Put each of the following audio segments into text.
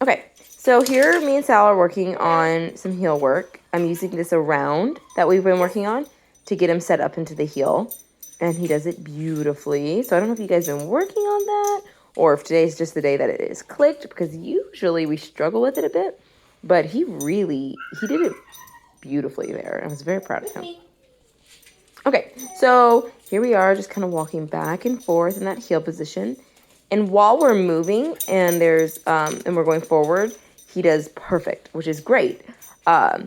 Okay, so here me and Sal are working on some heel work. I'm using this around that we've been working on to get him set up into the heel. And he does it beautifully. So I don't know if you guys have been working on that or if today's just the day that it is clicked, because usually we struggle with it a bit. But he did it beautifully there. I was very proud of him. Okay, so here we are just kind of walking back and forth in that heel position. And while we're moving and and we're going forward, he does perfect, which is great. Um,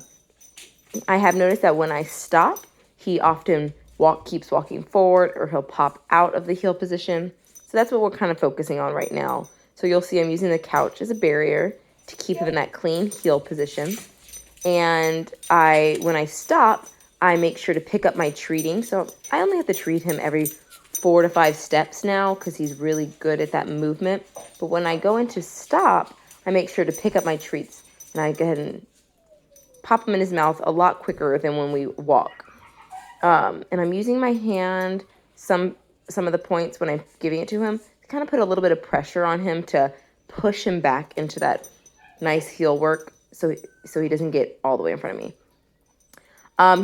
I have noticed that when I stop, he often keeps walking forward, or he'll pop out of the heel position. So that's what we're kind of focusing on right now. So you'll see I'm using the couch as a barrier to keep him in that clean heel position. And when I stop, I make sure to pick up my treating. So I only have to treat him every 4 to 5 steps now because he's really good at that movement. But when I go into stop, I make sure to pick up my treats, and I go ahead and pop them in his mouth a lot quicker than when we walk. And I'm using my hand some of the points when I'm giving it to him to kind of put a little bit of pressure on him to push him back into that nice heel work so he doesn't get all the way in front of me.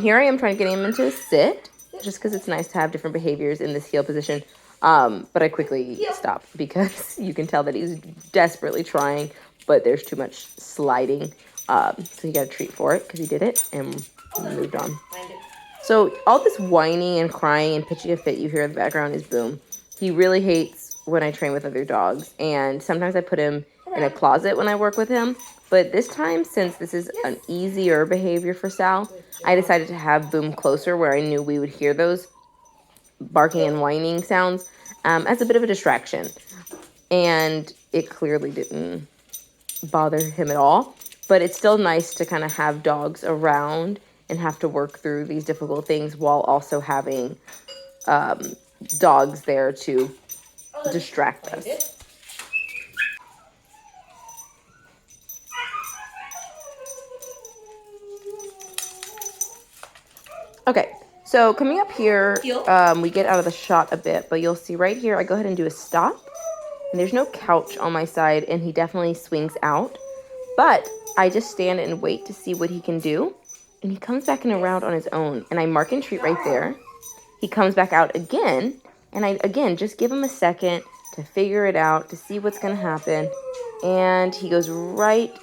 Here I am trying to get him into a sit, just because it's nice to have different behaviors in this heel position. But I quickly stopped because you can tell that he's desperately trying, but there's too much sliding. So he got a treat for it because he did it and moved on. So all this whining and crying and pitching a fit you hear in the background is Boom. He really hates when I train with other dogs, and sometimes I put him in a closet when I work with him. But this time, since this is an easier behavior for Sal, I decided to have Boom closer where I knew we would hear those barking and whining sounds as a bit of a distraction. And it clearly didn't bother him at all. But it's still nice to kind of have dogs around and have to work through these difficult things while also having dogs there to distract us. Okay, so coming up here, we get out of the shot a bit, but you'll see right here, I go ahead and do a stop. And there's no couch on my side, and he definitely swings out. But I just stand and wait to see what he can do. And he comes back and around on his own. And I mark and treat right there. He comes back out again. And I, again, just give him a second to figure it out, to see what's going to happen. And he goes right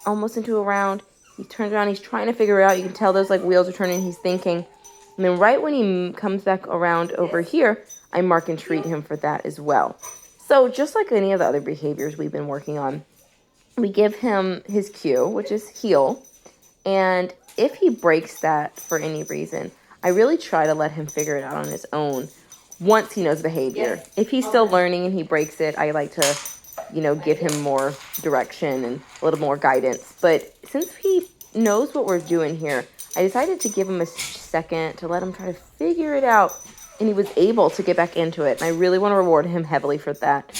almost into a round. He turns around. He's trying to figure it out. You can tell those like wheels are turning. He's thinking. And then right when he comes back around over here, I mark and treat him for that as well. So just like any of the other behaviors we've been working on, we give him his cue, which is heel. And if he breaks that for any reason, I really try to let him figure it out on his own once he knows behavior. Yes. If he's still learning and he breaks it, I like to, give him more direction and a little more guidance. But since he knows what we're doing here, I decided to give him a second to let him try to figure it out. And he was able to get back into it. And I really want to reward him heavily for that.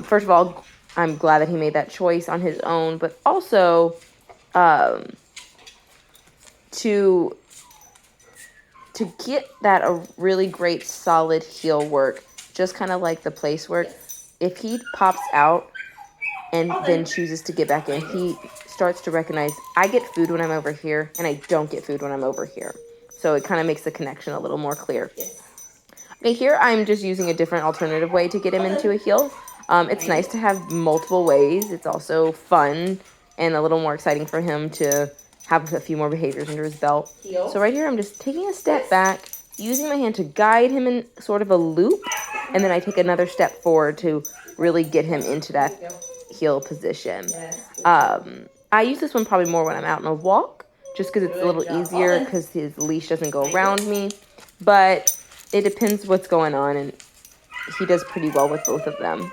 First of all, I'm glad that he made that choice on his own, but also to get that a really great solid heel work, just kind of like the place work. If he pops out and then chooses to get back in, he starts to recognize I get food when I'm over here and I don't get food when I'm over here. So it kind of makes the connection a little more clear. Okay, here I'm just using a different alternative way to get him into a heel. It's nice to have multiple ways. It's also fun and a little more exciting for him to have a few more behaviors under his belt. So right here, I'm just taking a step back, using my hand to guide him in sort of a loop, and then I take another step forward to really get him into that heel position. I use this one probably more when I'm out on a walk, just because it's a little easier because his leash doesn't go around me. But it depends what's going on, and he does pretty well with both of them.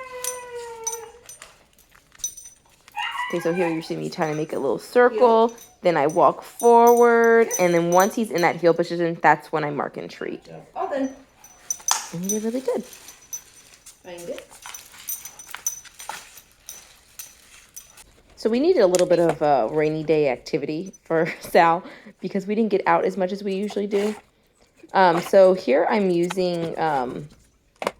Okay, so here you see me trying to make a little circle. Then I walk forward, and then once he's in that heel position, that's when I mark and treat. And he did really good. So we needed a little bit of a rainy day activity for Sal because we didn't get out as much as we usually do. So here I'm using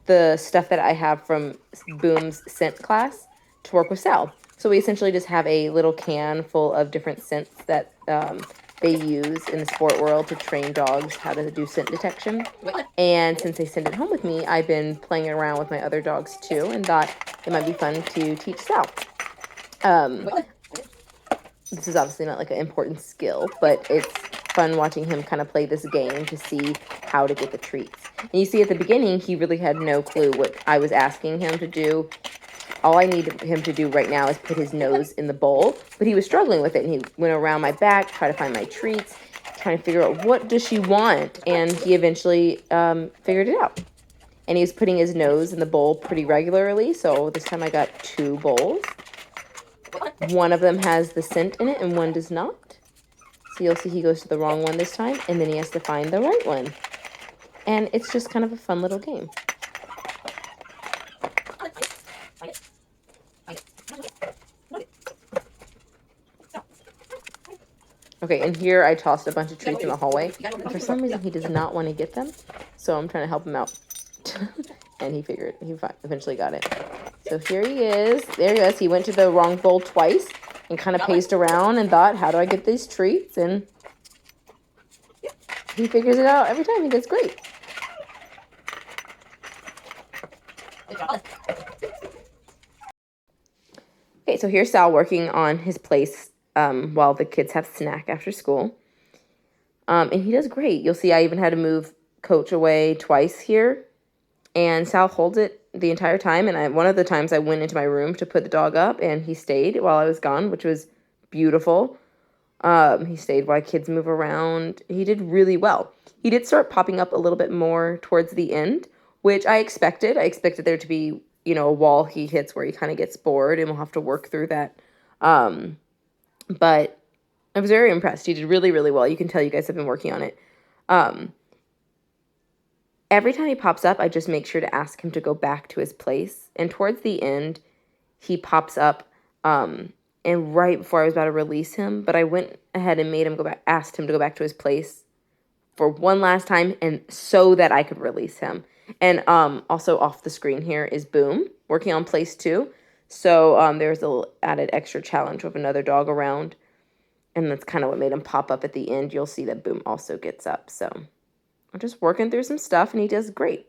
the stuff that I have from Boom's scent class to work with Sal. So we essentially just have a little can full of different scents that they use in the sport world to train dogs how to do scent detection. And since they send it home with me, I've been playing around with my other dogs too, and thought it might be fun to teach Sal. This is obviously not like an important skill, but it's fun watching him kind of play this game to see how to get the treats. And you see at the beginning, he really had no clue what I was asking him to do. All I need him to do right now is put his nose in the bowl, but he was struggling with it, and he went around my back, trying to find my treats, trying to figure out what does she want, and he eventually figured it out. And he was putting his nose in the bowl pretty regularly, so this time I got 2 bowls. One of them has the scent in it and one does not. So you'll see he goes to the wrong one this time, and then he has to find the right one. And it's just kind of a fun little game. Okay, and here I tossed a bunch of treats in the hallway. For some reason, he does not want to get them, so I'm trying to help him out. And he eventually got it. So here he is. There he is. He went to the wrong bowl twice and kind of paced around and thought, how do I get these treats? And he figures it out every time. He does great. Okay, so here's Sal working on his place while the kids have snack after school. And he does great. You'll see I even had to move Coach away twice here. And Sal holds it the entire time. And one of the times I went into my room to put the dog up, and he stayed while I was gone, which was beautiful. He stayed while kids move around. He did really well. He did start popping up a little bit more towards the end, which I expected. I expected there to be, a wall he hits where he kind of gets bored, and we'll have to work through that. But I was very impressed. He did really, really well. You can tell you guys have been working on it. Every time he pops up, I just make sure to ask him to go back to his place. And towards the end, he pops up, and right before I was about to release him, but I went ahead and made him go back, asked him to go back to his place for one last time, and so that I could release him. And also off the screen here is Boom, working on place 2. So there's a little added extra challenge with another dog around. And that's kind of what made him pop up at the end. You'll see that Boom also gets up. So I'm just working through some stuff, and he does great.